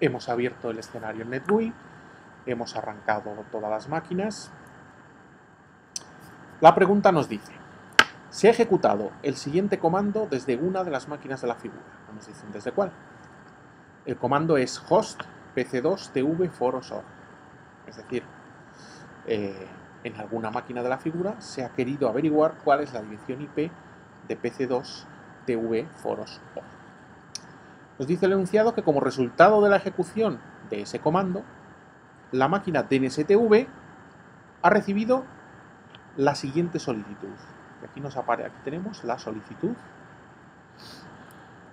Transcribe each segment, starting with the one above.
Hemos abierto el escenario en NetGUI, hemos arrancado todas las máquinas. La pregunta nos dice, se ha ejecutado el siguiente comando desde una de las máquinas de la figura. No nos dicen desde cuál. El comando es host pc2 tv forosorg. Es decir, en alguna máquina de la figura se ha querido averiguar cuál es la dirección IP de pc2 tv forosorg. Nos dice el enunciado que como resultado de la ejecución de ese comando, la máquina DNSTV ha recibido la siguiente solicitud. Y aquí tenemos la solicitud.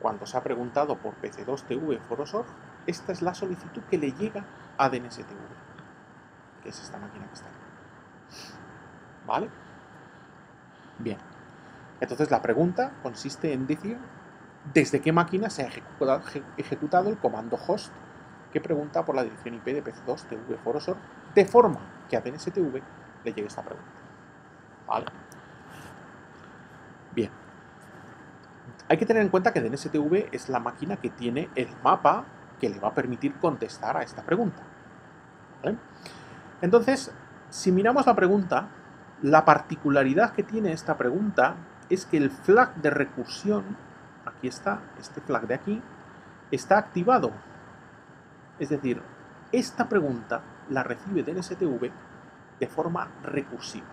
Cuando se ha preguntado por pc2tv forosorg, esta es la solicitud que le llega a DNSTV, que es esta máquina que está aquí. ¿Vale? Bien. Entonces la pregunta consiste en decir desde qué máquina se ha ejecutado el comando host que pregunta por la dirección IP de pc2tv forosorg, de forma que a DNSTV le llegue esta pregunta. ¿Vale? Bien. Hay que tener en cuenta que DNSTV es la máquina que tiene el mapa que le va a permitir contestar a esta pregunta. ¿Vale? Entonces, si miramos la pregunta, la particularidad que tiene esta pregunta es que el flag de recursión, aquí está, este flag de aquí, está activado. Es decir, esta pregunta la recibe DNSTV de forma recursiva.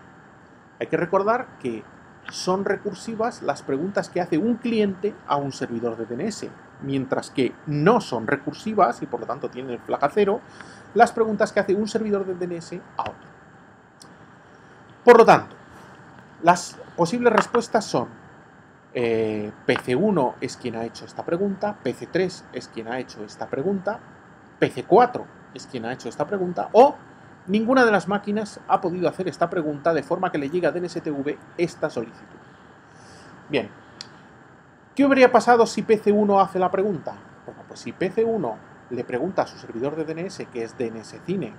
Hay que recordar que son recursivas las preguntas que hace un cliente a un servidor de DNS, mientras que no son recursivas, y por lo tanto tienen el flag a 0, las preguntas que hace un servidor de DNS a otro. Por lo tanto, las posibles respuestas son PC1 es quien ha hecho esta pregunta, PC3 es quien ha hecho esta pregunta, PC4 es quien ha hecho esta pregunta, o ninguna de las máquinas ha podido hacer esta pregunta de forma que le llegue a DNSTV esta solicitud. Bien, ¿qué habría pasado si PC1 hace la pregunta? Bueno, pues si PC1 le pregunta a su servidor de DNS, que es DNSCine,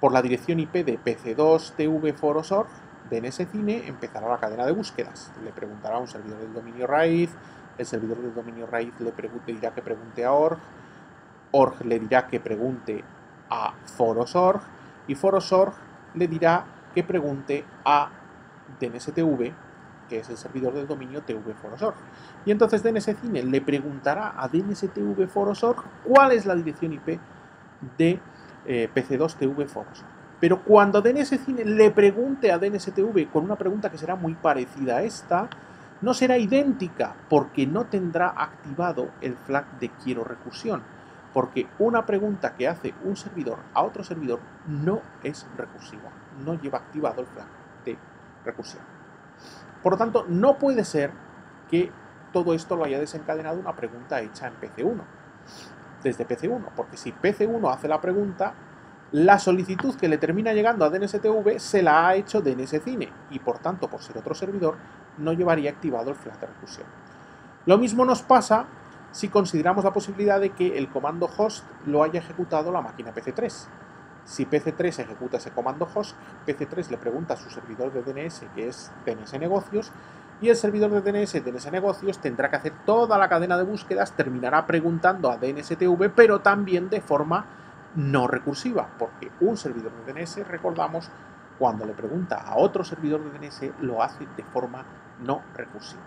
por la dirección IP de pc2tv forosorg, DNSCine empezará la cadena de búsquedas. Le preguntará a un servidor del dominio raíz, el servidor del dominio raíz le dirá que pregunte a org le dirá que pregunte a forosorg y forosorg le dirá que pregunte a DNSTV, que es el servidor del dominio tv forosorg. Y entonces DNSCine le preguntará a DNSTV forosorg cuál es la dirección IP de pc2tv forosorg. Pero cuando DNSCine le pregunte a DNSTV con una pregunta que será muy parecida a esta, no será idéntica porque no tendrá activado el flag de quiero recursión. Porque una pregunta que hace un servidor a otro servidor no es recursiva, no lleva activado el flag de recursión. Por lo tanto, no puede ser que todo esto lo haya desencadenado una pregunta hecha en PC1, desde PC1, porque si PC1 hace la pregunta, la solicitud que le termina llegando a DNSTV se la ha hecho DNSCine y por tanto, por ser otro servidor, no llevaría activado el flag de recursión. Lo mismo nos pasa si consideramos la posibilidad de que el comando host lo haya ejecutado la máquina PC3. Si PC3 ejecuta ese comando host, PC3 le pregunta a su servidor de DNS, que es DNS Negocios, y el servidor de DNS Negocios tendrá que hacer toda la cadena de búsquedas, terminará preguntando a DNSTV, pero también de forma no recursiva, porque un servidor de DNS, recordamos, cuando le pregunta a otro servidor de DNS, lo hace de forma no recursiva.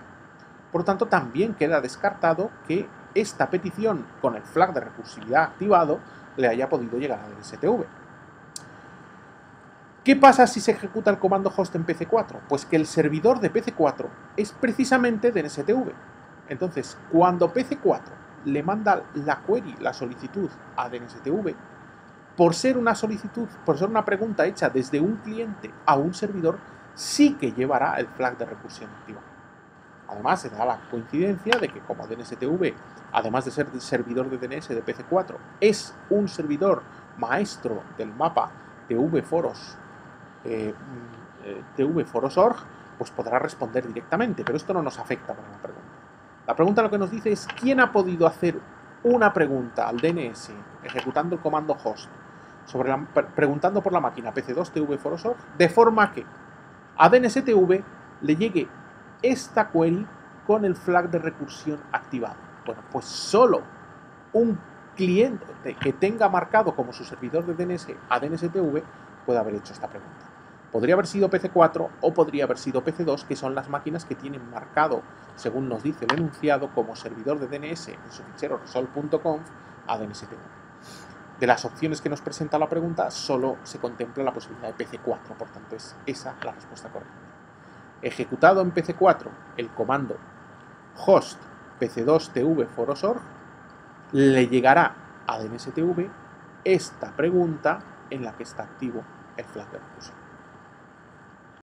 Por lo tanto, también queda descartado que esta petición con el flag de recursividad activado le haya podido llegar a DNSTV. ¿Qué pasa si se ejecuta el comando host en PC4? Pues que el servidor de PC4 es precisamente DNSTV. Entonces, cuando PC4 le manda la query, la solicitud a DNSTV, por ser una solicitud, por ser una pregunta hecha desde un cliente a un servidor, sí que llevará el flag de recursión activado. Además, se da la coincidencia de que como DNSTV, además de ser servidor de DNS de PC4, es un servidor maestro del mapa tv forosorg, pues podrá responder directamente, pero esto no nos afecta para la pregunta. La pregunta lo que nos dice es quién ha podido hacer una pregunta al DNS ejecutando el comando host preguntando por la máquina pc2tv forosorg, de forma que a DNSTV le llegue esta query con el flag de recursión activado. Bueno, pues solo un cliente que tenga marcado como su servidor de DNS a DNSTV puede haber hecho esta pregunta. Podría haber sido PC4 o podría haber sido PC2, que son las máquinas que tienen marcado, según nos dice el enunciado, como servidor de DNS en su fichero resol.conf a DNSTV. De las opciones que nos presenta la pregunta, solo se contempla la posibilidad de PC4, por tanto es esa la respuesta correcta. Ejecutado en PC4 el comando host pc2tv forosorg, le llegará a DNSTV esta pregunta en la que está activo el flag de recurso.